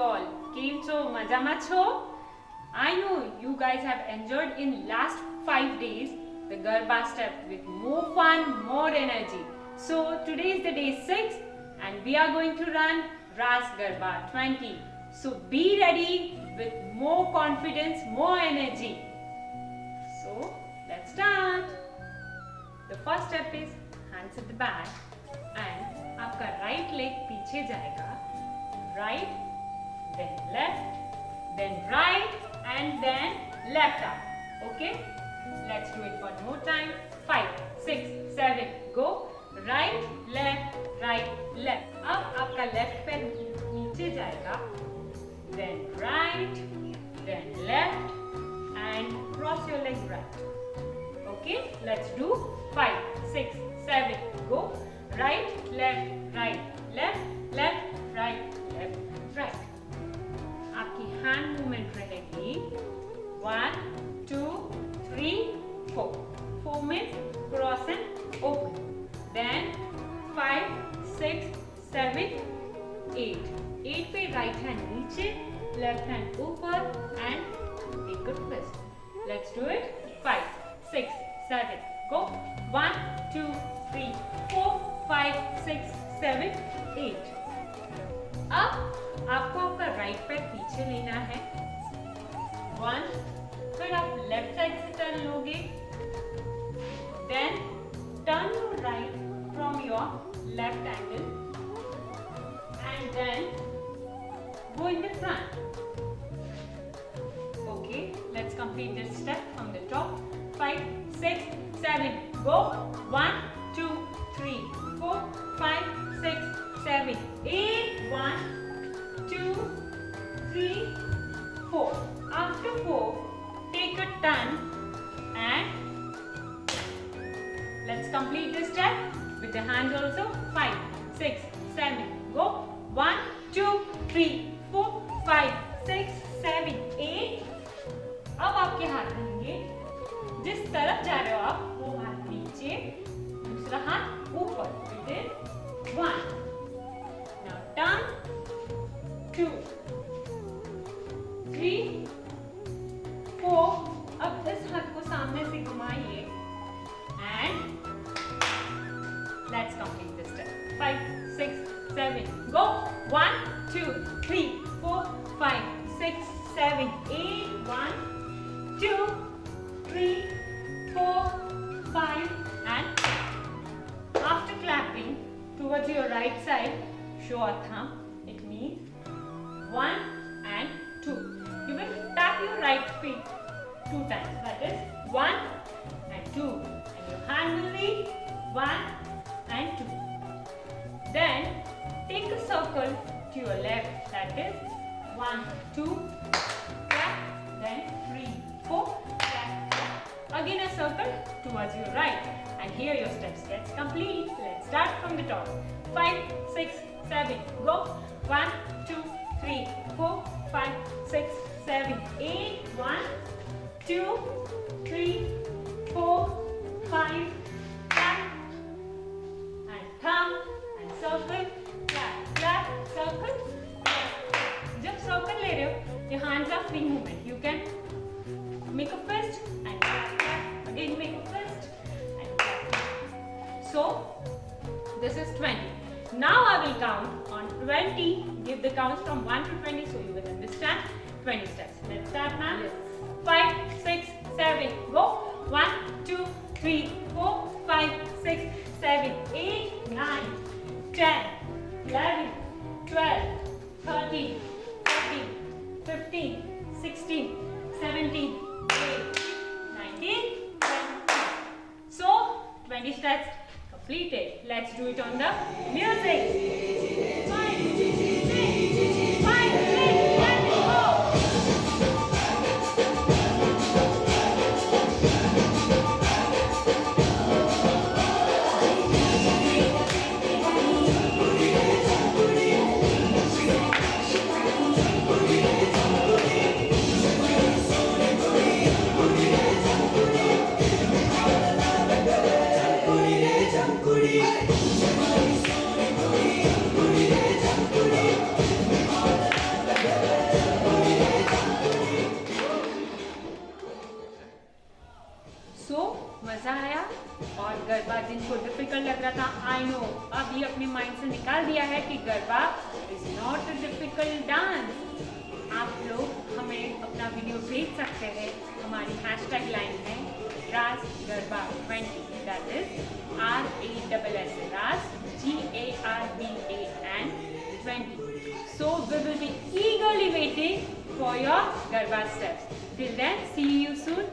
you all? કેમ છો? મજામાં છો? I know you guys have enjoyed in last 5 days the Garba step with more fun, more energy. So today is the day 6 and we are going to run Ras Garba 20. So be ready with more confidence, more energy. So let's start. The first step is hands at the back and आपका right leg पीछे जाएगा, right, then left, then right and then left arm. Okay? Let's do it one more time. 5, 6, 7, go. Right, left, right, left. अब आपका left पैर नीचे जाएगा, then right, then left and cross your leg right. Okay? Let's do 5, 6, 7, go. Right, left, right, left, left, right, left, right. आपकी hand movement रहेगी 1, 2, 3, 4. 4 means cross and open. Then 5, 6, 7, 8. 8 पे right hand नीचे, left hand ऊपर and take a twist. Let's do it. 5, 6, 7, go. 1, 2, 3, 4, 5, 6, 7, 8. अब आपको आपका right पैर पीछे लेना है 1, फिर आप लेफ्ट साइड से टर्न लोगे, then turn your right from your left angle and then go in the front. Okay, let's complete this step from the top. 5, 6, 7, go. 1, 2, 3, 4, 5, 6, 7, 8. 1, 2, 3, 4. After 4, take a turn and let's complete this step with the hands also. 5, 6, 7, go. 1, 2, 3, 4, 5, 6, 7, 8. अब आपके हाथ रहेंगे, जिस तरफ जा रहे हो आप वो हाथ नीचे, दूसरा हाथ ऊपर. It is 1. Now turn. 2, 3, 4. अब इस हाथ को सामने से घुमाइए and let's complete this step. 5, 6, 7, go. 1, 2, 3, 4, 5, 6, 7, 8. 1, 2, 3, 4, 5 and after clapping towards your right side, show a thumb. It means 1 and 2. You will tap your right feet 2 times. That is 1 and 2. And your hand will be 1 and 2. Then take a circle to your left. That is 1, 2, clap. Then 3, 4, clap, clap. Again a circle towards your right. And here your steps gets complete. Let's start from the top. 5, 6, 7, go. 1, 2, 3, 4, 5, 6, 7, 8. 1, 2, 3, 4, 5, clap, and thumb, and circle, clap, clap, circle, clap. जब circle ले रहे हो, your hands are free movement. You can make a fist and clap, clap. Again make a fist and clap. So this is 20. Now I will count on 20. Give the counts from 1 to 20 so you will understand 20 steps. Let's start now. 5, 6, 7, go. 1, 2, 3, 4, 5, 6, 7, 8, 9, 10, 11, 12, 13, 14, 15, 16, 17, 18, 19, 20. So 20 steps completed. Let's do it on the music. 5, 6, 5, 6, 7, go. Hey! अभी अपने mind से निकाल दिया है कि garba is not a difficult dance, आप लोग हमें अपना वीडियो भेज सकते हैं। हमारी हैशटैग लाइन है रास गरबा 20, दैट इज RASS, रास GARBAN 20. So we will be eagerly waiting for your Garba steps. Till then, see you soon.